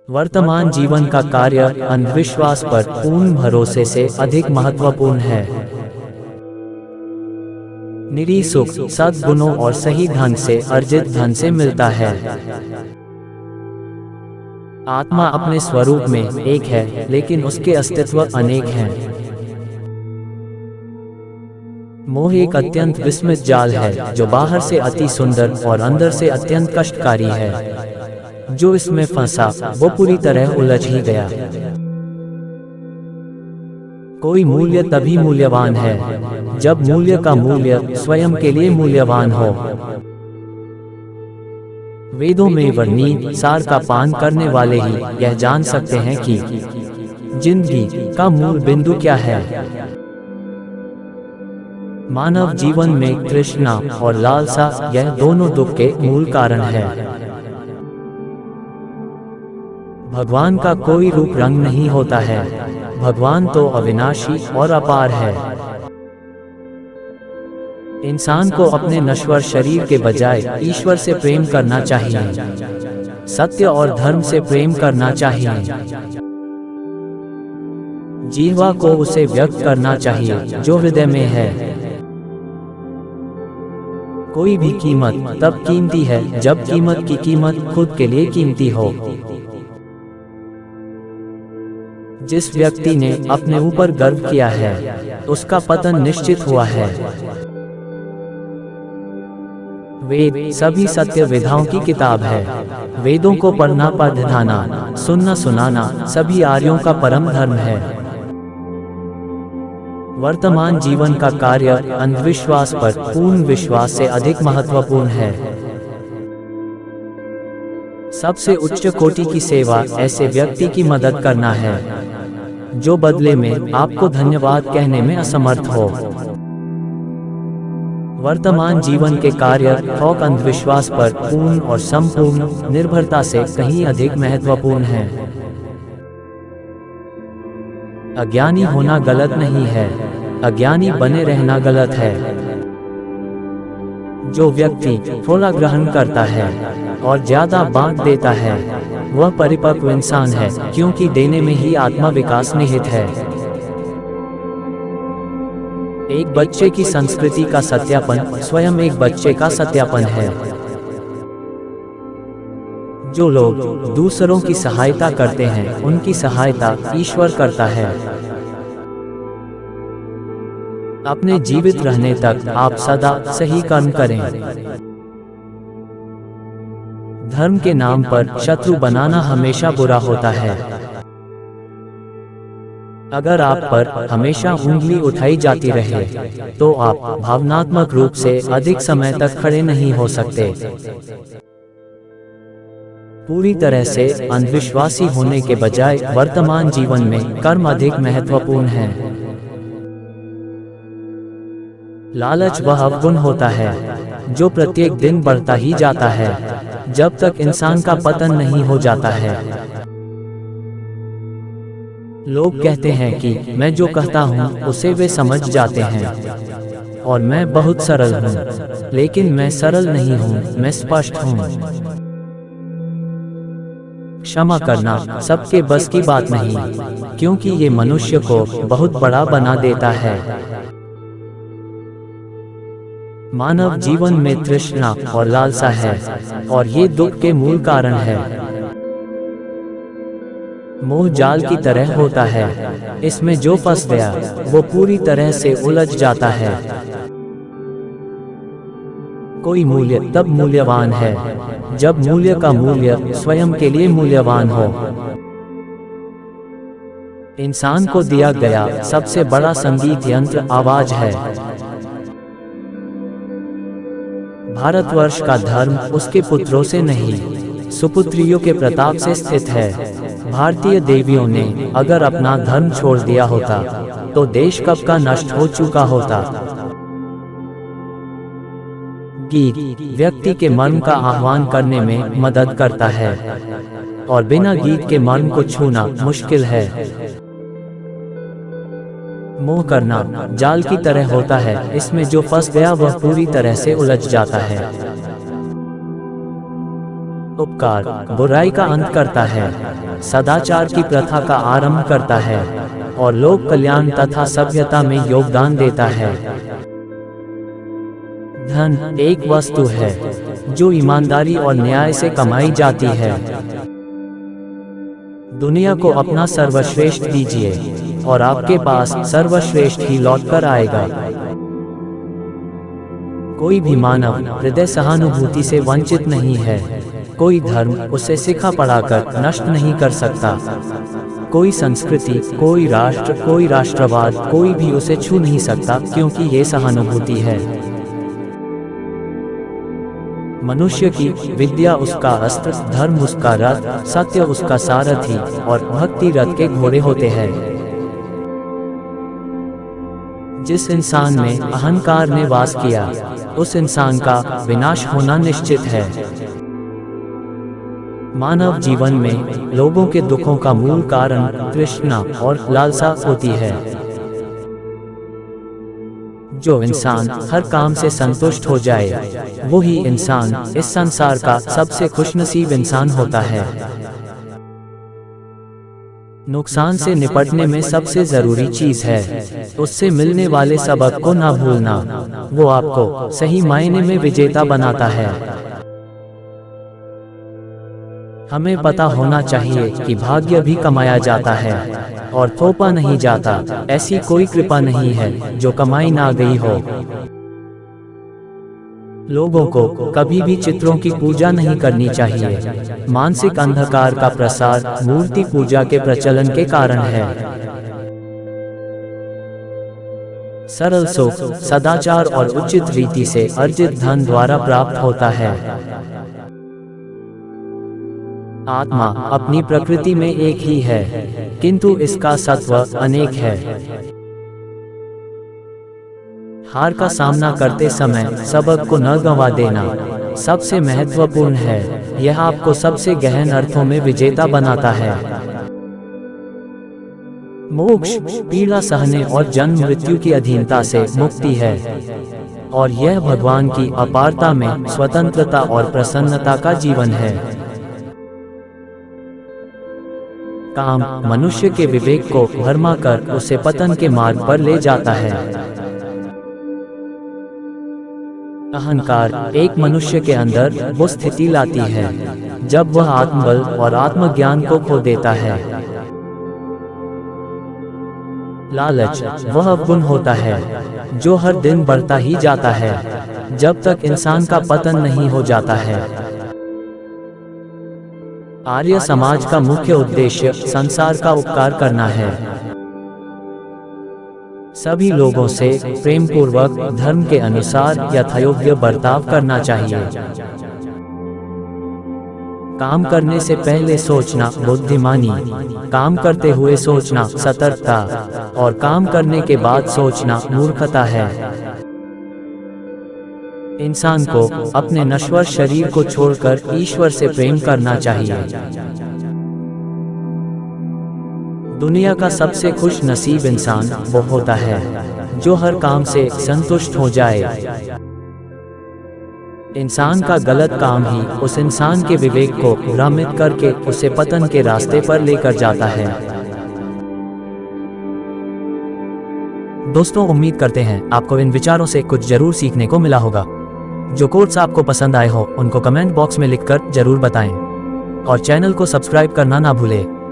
वर्तमान जीवन का कार्य अंधविश्वास पर पूर्ण भरोसे से अधिक महत्वपूर्ण है। निरी सुख सद्गुणों और सही ढंग से अर्जित धन से मिलता है। आत्मा अपने स्वरूप में एक है, लेकिन उसके अस्तित्व अनेक हैं। मोह एक अत्यंत विस्मित जाल है जो बाहर से अति सुंदर और अंदर से अत्यंत कष्टकारी है। जो इसमें फंसा वो पूरी तरह उलझ ही गया। कोई मूल्य तभी मूल्यवान है जब मूल्य का मूल्य स्वयं के लिए मूल्यवान हो। वेदों में वर्णित सार का पान करने वाले ही यह जान सकते हैं कि जिंदगी का मूल बिंदु क्या है। मानव जीवन में तृष्णा और लालसा यह दोनों दुख के मूल कारण है। भगवान का कोई रूप रंग नहीं होता है। भगवान तो अविनाशी और अपार है। इंसान को अपने नश्वर शरीर के बजाय ईश्वर से प्रेम करना चाहिए। सत्य और धर्म से प्रेम करना चाहिए। जीवा को उसे व्यक्त करना चाहिए जो हृदय में है। कोई भी कीमत तब कीमती है जब कीमत की कीमत खुद के लिए कीमती हो। जिस व्यक्ति ने अपने ऊपर गर्व किया है उसका पतन निश्चित हुआ है। वेद सभी सत्य विधाओं की किताब है। वेदों को पढ़ना पढ़ाना सुनना सुनाना सभी आर्यों का परम धर्म है। वर्तमान जीवन का कार्य अंधविश्वास पर पूर्ण विश्वास से अधिक महत्वपूर्ण है। सबसे उच्च कोटि की सेवा ऐसे व्यक्ति की मदद करना है जो बदले में आपको धन्यवाद कहने में असमर्थ हो। वर्तमान जीवन के कार्य थोक अंधविश्वास पर पूर्ण और संपूर्ण निर्भरता से कहीं अधिक महत्वपूर्ण है। अज्ञानी होना गलत नहीं है, अज्ञानी बने रहना गलत है। जो व्यक्ति थोड़ा ग्रहण करता है और ज्यादा बांट देता है वह परिपक्व इंसान है, क्योंकि देने में ही आत्मा विकास निहित है। एक बच्चे की संस्कृति का सत्यापन स्वयं एक बच्चे का सत्यापन है। जो लोग दूसरों की सहायता करते हैं उनकी सहायता ईश्वर करता है। अपने जीवित रहने तक आप सदा सही कर्म करें। धर्म के नाम पर शत्रु बनाना हमेशा बुरा होता है। अगर आप पर हमेशा उंगली उठाई जाती रहे तो आप भावनात्मक रूप से अधिक समय तक खड़े नहीं हो सकते। पूरी तरह से अंधविश्वासी होने के बजाय वर्तमान जीवन में कर्म अधिक महत्वपूर्ण है। लालच वह अवगुण होता है जो प्रत्येक दिन बढ़ता ही जाता है जब तक इंसान का पतन नहीं हो जाता है। लोग कहते हैं कि मैं जो कहता हूँ उसे वे समझ जाते हैं और मैं बहुत सरल हूँ, लेकिन मैं सरल नहीं हूँ, मैं स्पष्ट हूँ। क्षमा करना सबके बस की बात नहीं, क्योंकि ये मनुष्य को बहुत बड़ा बना देता है। मानव जीवन में तृष्णा और लालसा है और ये दुख के मूल कारण है। मोह जाल की तरह होता है, इसमें जो फंस गया वो पूरी तरह से उलझ जाता है। कोई मूल्य तब मूल्यवान है जब मूल्य का मूल्य स्वयं के लिए मूल्यवान हो। इंसान को दिया गया सबसे बड़ा संगीत यंत्र आवाज है। भारतवर्ष का धर्म उसके पुत्रों से नहीं सुपुत्रियों के प्रताप से स्थित है। भारतीय देवियों ने अगर अपना धर्म छोड़ दिया होता तो देश कब का नष्ट हो चुका होता। गीत व्यक्ति के मर्म का आह्वान करने में मदद करता है और बिना गीत के मर्म को छूना मुश्किल है। मोह करना जाल की तरह होता है, इसमें जो फंस गया वह पूरी तरह से उलझ जाता है। उपकार बुराई का अंत करता है, सदाचार की प्रथा का आरंभ करता है और लोक कल्याण तथा सभ्यता में योगदान देता है। धन एक वस्तु है जो ईमानदारी और न्याय से कमाई जाती है। दुनिया को अपना सर्वश्रेष्ठ दीजिए और आपके पास सर्वश्रेष्ठ ही लौटकर आएगा। कोई भी मानव हृदय सहानुभूति से वंचित नहीं है। कोई धर्म उसे सिखा पढ़ाकर नष्ट नहीं कर सकता। कोई संस्कृति, कोई राष्ट्र, कोई राष्ट्रवाद, कोई भी उसे छू नहीं सकता, क्योंकि ये सहानुभूति है। मनुष्य की विद्या उसका अस्त्र, धर्म उसका रथ, सत्य उसका सारथी और भक्ति रथ के घोड़े होते हैं। जिस इंसान में अहंकार ने वास किया, उस इंसान का विनाश होना निश्चित है। मानव जीवन में लोगों के दुखों का मूल कारण तृष्णा और लालसा होती है। जो इंसान हर काम से संतुष्ट हो जाए, वो ही इंसान इस संसार का सबसे खुशनसीब इंसान होता है। नुकसान से निपटने में सबसे जरूरी चीज है उससे मिलने वाले सबक को ना भूलना। वो आपको सही मायने में विजेता बनाता है। हमें पता होना चाहिए कि भाग्य भी कमाया जाता है और थोपा नहीं जाता। ऐसी कोई कृपा नहीं है जो कमाई ना गई हो। लोगों को कभी भी चित्रों की पूजा नहीं करनी चाहिए। मानसिक अंधकार का प्रसार मूर्ति पूजा के प्रचलन के कारण है। सरल सुख सदाचार और उचित रीति से अर्जित धन द्वारा प्राप्त होता है। आत्मा अपनी प्रकृति में एक ही है, किंतु इसका सत्व अनेक है। हार का सामना करते समय सबक को न गंवा देना सबसे महत्वपूर्ण है। यह आपको सबसे गहन अर्थों में विजेता बनाता है। मोक्ष पीड़ा सहने और जन्म मृत्यु की अधीनता से मुक्ति है और यह भगवान की अपारता में स्वतंत्रता और प्रसन्नता का जीवन है। काम मनुष्य के विवेक को भरमा कर उसे पतन के मार्ग पर ले जाता है। अहंकार एक मनुष्य के अंदर वो स्थिति लाती है जब वह आत्मबल और आत्मज्ञान को खो देता है। लालच वह अवगुण होता है जो हर दिन बढ़ता ही जाता है जब तक इंसान का पतन नहीं हो जाता है। आर्य समाज का मुख्य उद्देश्य संसार का उपकार करना है। सभी लोगों से प्रेम पूर्वक धर्म के अनुसार यथायोग्य बर्ताव करना चाहिए। काम करने से पहले सोचना बुद्धिमानी, काम करते हुए सोचना सतर्कता और काम करने के बाद सोचना मूर्खता है। इंसान को अपने नश्वर शरीर को छोड़कर ईश्वर से प्रेम करना चाहिए। दुनिया का सबसे खुश नसीब इंसान वो होता है जो हर काम से संतुष्ट हो जाए। इंसान का गलत काम ही उस इंसान के विवेक को भ्रमित करके उसे पतन के रास्ते पर लेकर जाता है। दोस्तों, उम्मीद करते हैं आपको इन विचारों से कुछ जरूर सीखने को मिला होगा। जो कोट्स आपको पसंद आए हो उनको कमेंट बॉक्स में लिखकर जरूर बताएं और चैनल को सब्सक्राइब करना ना भूलें।